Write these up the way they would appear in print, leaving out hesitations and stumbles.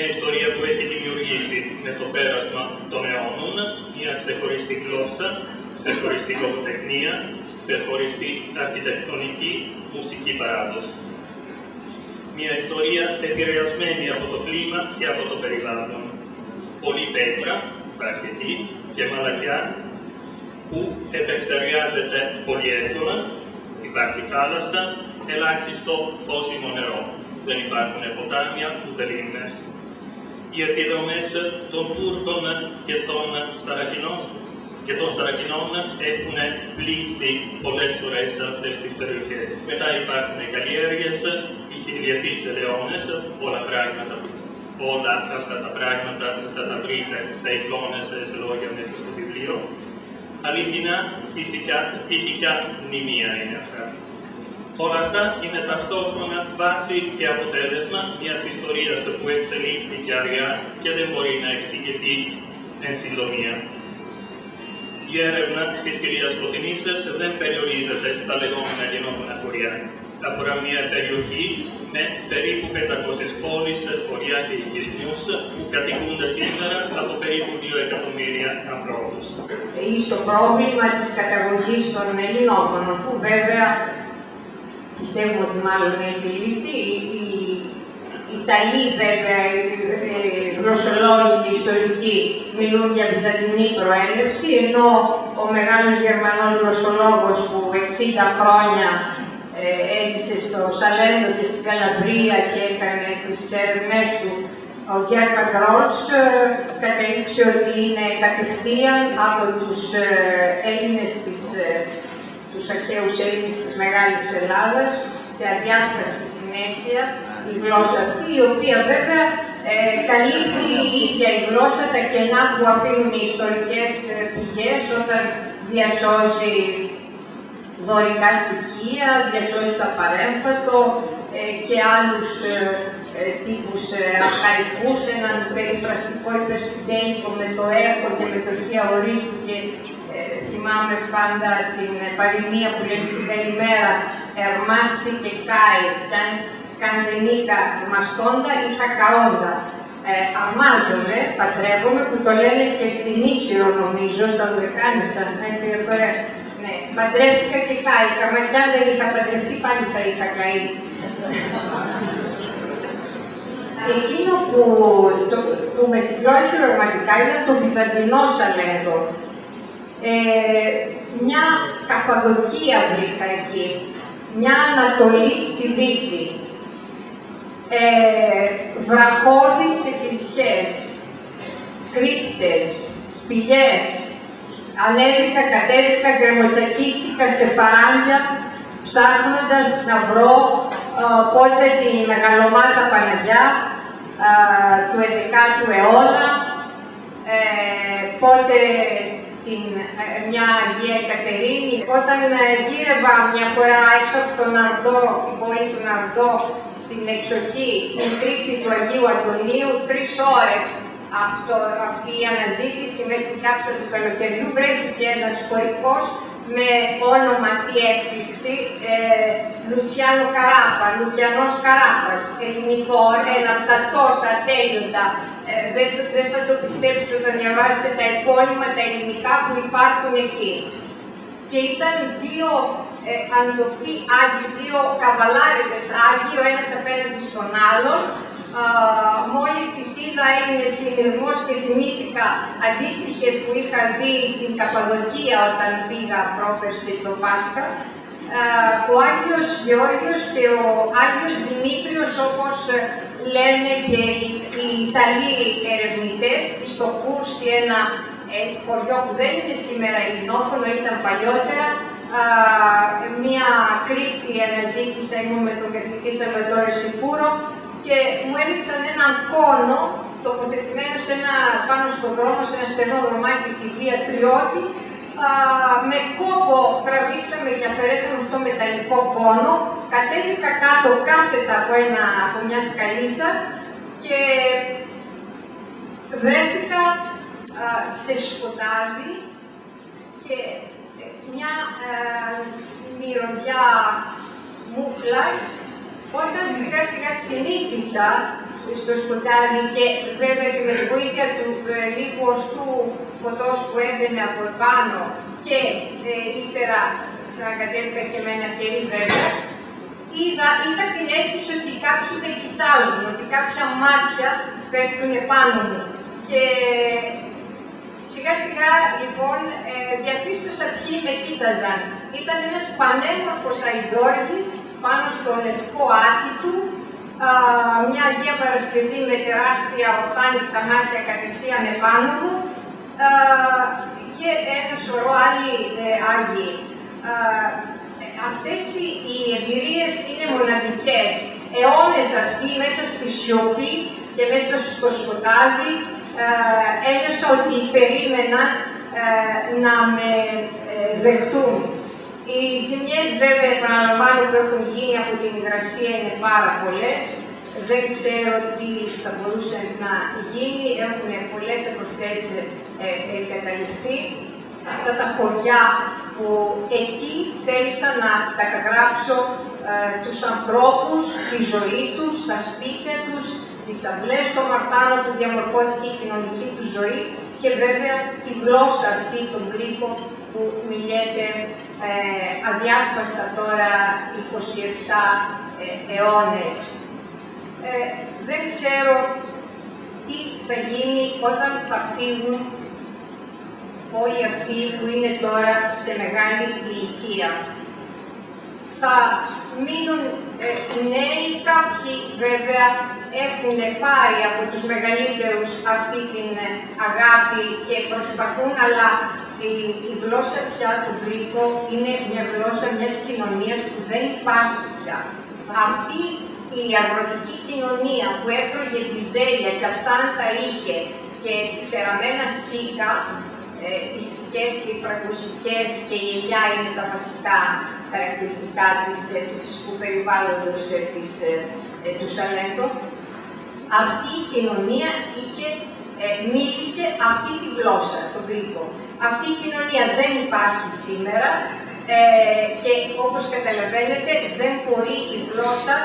Μια ιστορία που έχει δημιουργήσει με το πέρασμα των αιώνων μια ξεχωριστή γλώσσα, ξεχωριστή λογοτεχνία, ξεχωριστή αρχιτεκτονική, μουσική παράδοση. Μια ιστορία επηρεασμένη από το κλίμα και από το περιβάλλον. Πολύ πέτρα, παρκετή και μαλακιά, που επεξεργάζεται πολύ εύκολα, υπάρχει θάλασσα, ελάχιστο πόσιμο νερό. Δεν υπάρχουν ποτάμια ούτε λίμνες. Οι επιδρομές των Τούρκων και των Σαρακινών έχουν πλήξει πολλές φορές αυτές τις περιοχές. Μετά υπάρχουν οι καλλιέργειες, οι χιλιετής ελαιώνες, όλα αυτά τα πράγματα θα τα βρείτε σε εικόνες, σε λόγια μέσα στο βιβλίο. Αληθινά, φυσικά μνημεία είναι αυτά. Όλα αυτά είναι ταυτόχρονα βάση και αποτέλεσμα μιας ιστορίας που εξελίχθηκε αργά και δεν μπορεί να εξηγηθεί εν συντομία. Η έρευνα της κυρίας Φωτεινής δεν περιορίζεται στα λεγόμενα γεννόμενα χωριά. Αφορά μια περιοχή με περίπου 500 πόλεις, χωριά και οικισμούς που κατοικούνται σήμερα από περίπου 2 εκατομμύρια ανθρώπους. Στο πρόβλημα της καταγωγής των Ελληνόφωνων, που βέβαια πιστεύουμε ότι μάλλον έχει λυθεί. Οι Ιταλοί βέβαια, γλωσσολόγοι και ιστορικοί μιλούν για βυζαντινή προέλευση, ενώ ο μεγάλος Γερμανός γλωσσολόγος που 60 χρόνια έζησε στο Σαλέντο και στην Καλαβρία και έκανε τις έρευνές του, ο Γκέρχαρντ Ρόλτς, κατέληξε ότι είναι κατευθείαν από τους Έλληνες τους αρχαίους Έλληνες της Μεγάλης Ελλάδας, σε αδιάσπαστη συνέχεια η γλώσσα αυτή, η οποία βέβαια καλύπτει η ίδια η γλώσσα τα κενά που αφήνουν οι ιστορικές πηγές όταν διασώζει δωρικά στοιχεία, διασώζει το απαρέμφατο και άλλους τύπους αρχαϊκούς, έναν περιφραστικό υπερσυντέλικο με το έχω και με το χ αορίστου και θυμάμαι πάντα την παροιμία που λέει στην καλημέρα «Ερμάστη και κάει, καντενίκα μαστόντα ή χακαόντα». Αρμάζομαι, παντρεύομαι, που το λένε και στην Ίσυρο νομίζω, στα Λουκάνισσα, ναι, παντρεύτηκα και κάηκα, μα κι αν δεν είχα παντρευτεί πάλι θα είχα καεί. Εκείνο που με συγκλώνησε πραγματικά ήταν το βυζαντινό Σαλέντο. Μια Καπαδοκία βρήκα εκεί, μια Ανατολή στη Δύση, βραχώδεις εκκλησιές, κρύπτες, σπηλιές, ανέβηκα, κατέβηκα, γκρεμοτσακίστηκα σε φαράγγια, ψάχνοντας να βρω πότε τη Μεγαλομάτα Παναγιά του 11ου αιώνα, πότε μια Αγία Εκατερίνη. Όταν γύρευα μια φορά έξω από τον Ναρντό, την πόλη του Ναρντό, στην εξοχή, την κρύπτη του Αγίου Αντωνίου, 3 ώρες αυτή η αναζήτηση μέσα στην κάψα του καλοκαιριού, βρέθηκε ένας χωρικός με όνομα, τι έκπληξη, Λουτσιάνο Καράφα, Λουκιανός Καράφας, ελληνικό, ένα από τα τόσα ατέλειωτα. Δεν θα το πιστέψετε όταν διαβάσετε τα επώνυμα, τα ελληνικά που υπάρχουν εκεί. Και ήταν 2 αν το πει άγιοι, 2 καβαλάριδες άγιοι, ο ένας απέναντι στον άλλον. Μόλις τις είδα έγινε συνειρμός και θυμήθηκα αντίστοιχες που είχα δει στην Καπαδοκία όταν πήγα πρόπερση το Πάσχα. Ο Άγιος Γεώργιος και ο Άγιος Δημήτριος, όπως λένε και οι Ιταλοί ερευνητές, στο Κούρση, ένα χωριό που δεν είναι σήμερα ελληνόφωνο, ήταν παλιότερα, μία κρύπτη αναζήτησα, ήμουν με τον καθηγητή Σαλβατόρε Σικούρο και μου έδειξαν έναν κόνο τοποθετημένο πάνω στον δρόμο, σε ένα στενό δρομάκι τη Βία Τριώτη. Με κόπο τραβήξαμε και αφαιρέσαμε αυτό το μεταλλικό κόνο, κατέβηκα κάτω κάθετα από μια σκαλίτσα και βρέθηκα σε σκοτάδι και μια μυρωδιά μούχλας. Όταν σιγά σιγά συνήθισα στο σκοτάδι και βέβαια και με τη βοήθεια του λίγου οστού φωτός που έμπαινε από επάνω και ύστερα ξανακατέβηκα και με ένα κερί βέβαια, είχα την αίσθηση ότι κάποιοι με κοιτάζουν, ότι κάποια μάτια πέφτουν επάνω μου. Και σιγά σιγά λοιπόν διαπίστωσα ποιοι με κοίταζαν. Ήταν ένας πανέμορφος αηδόργης πάνω στο λευκό άτι του, μια Αγία Παρασκευή με τεράστια ορθάνικτα μάτια κατευθείαν επάνω μου και ένα σωρό άλλοι Άγιοι. Αυτές οι εμπειρίες είναι μοναδικές. Αιώνες αυτοί μέσα στη σιωπή και μέσα στο σκοτάδι ένιωσα ότι περίμεναν να με δεχτούν. Οι ζημιές βέβαια, επαναλαμβάνω, που έχουν γίνει από την υγρασία είναι πάρα πολλές. Δεν ξέρω τι θα μπορούσε να γίνει. Έχουν πολλές από αυτές εγκαταλειφθεί. Αυτά τα χωριά που εκεί θέλησα να καταγράψω τους ανθρώπους, τη ζωή τους, τα σπίτια τους, τις αυλές των Μαρτάνων που διαμορφώθηκε η κοινωνική του ζωή και βέβαια τη γλώσσα αυτή, τον Γκρίκο που μιλιέται αδιάσπαστα τώρα 27 αιώνες. Δεν ξέρω τι θα γίνει όταν θα φύγουν όλοι αυτοί που είναι τώρα σε μεγάλη ηλικία. Θα μείνουν νέοι, κάποιοι βέβαια έχουν πάρει από τους μεγαλύτερους αυτή την αγάπη και προσπαθούν, αλλά η γλώσσα πια του Γκρίκο είναι μια γλώσσα μιας κοινωνίας που δεν υπάρχει πια. Αυτή η αγροτική κοινωνία που έτρωγε μπιζέλια και αυτά τα είχε και ξεραμένα σίκα, οι σικές και οι φραγκοσικές και η ελιά είναι τα βασικά χαρακτηριστικά του φυσικού περιβάλλοντος του Σαλέντο. Αυτή η κοινωνία μίλησε αυτή τη γλώσσα, τον Γκρίκο. Αυτή η κοινωνία δεν υπάρχει σήμερα και όπως καταλαβαίνετε δεν μπορεί η γλώσσα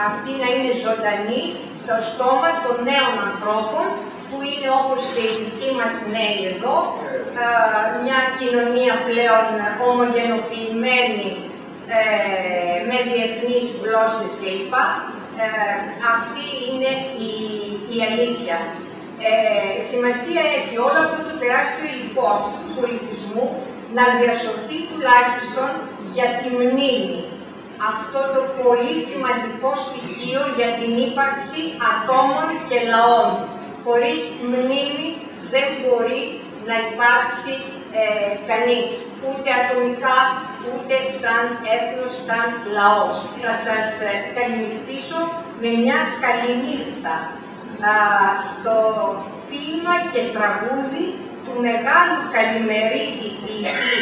αυτή να είναι ζωντανή στο στόμα των νέων ανθρώπων που είναι όπως και οι δικοί μας νέοι εδώ, μια κοινωνία πλέον ομογενοποιημένη με διεθνείς γλώσσες κλπ. Αυτή είναι η αλήθεια. Σημασία έχει όλο αυτό το τεράστιο υλικό αυτού του πολιτισμού να διασωθεί τουλάχιστον για τη μνήμη. Αυτό το πολύ σημαντικό στοιχείο για την ύπαρξη ατόμων και λαών. Χωρίς μνήμη δεν μπορεί να υπάρξει κανείς, ούτε ατομικά, ούτε σαν έθνος, σαν λαός. Θα σας καληνυχτήσω με μια καληνύχτα. Το ποίημα και τραγούδι του μεγάλου καλημερίδη ποιητή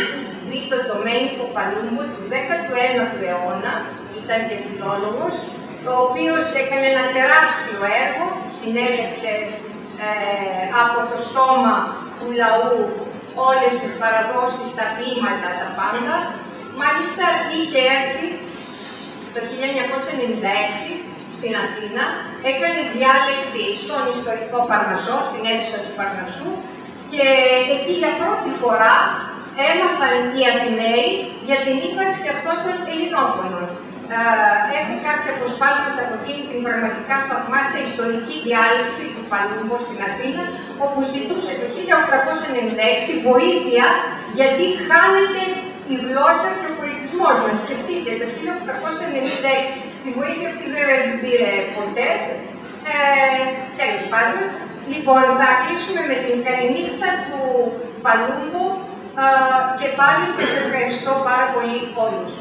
Βίτο Ντομένικο Παλούμπο του 19ου αιώνα, ήταν και φιλόλογος, ο οποίος έκανε ένα τεράστιο έργο, συνέλεξε από το στόμα του λαού όλες τις παραδόσεις, τα ποίηματα, τα πάντα. Μάλιστα είχε έρθει το 1996 στην Αθήνα, έκανε διάλεξη στον ιστορικό Παρνασσό, στην αίθουσα του Παρνασσού και εκεί για πρώτη φορά έμαθαν οι Αθηναίοι για την ύπαρξη αυτών των ελληνόφωνων. Έχω κάποια αποσπάσματα από εκείνη την πραγματικά θαυμάσια ιστορική διάλεξη του Παλούμπο στην Αθήνα, όπου ζητούσε το 1896 βοήθεια γιατί χάνεται η γλώσσα και ο πολιτισμός μας. Σκεφτείτε, το 1896 τη βοήθεια αυτή βέβαια δεν πήρε ποτέ. Τέλος πάντων. Λοιπόν, θα κλείσουμε με την καληνύχτα του Παλούμπο και πάλι σας ευχαριστώ πάρα πολύ όλους.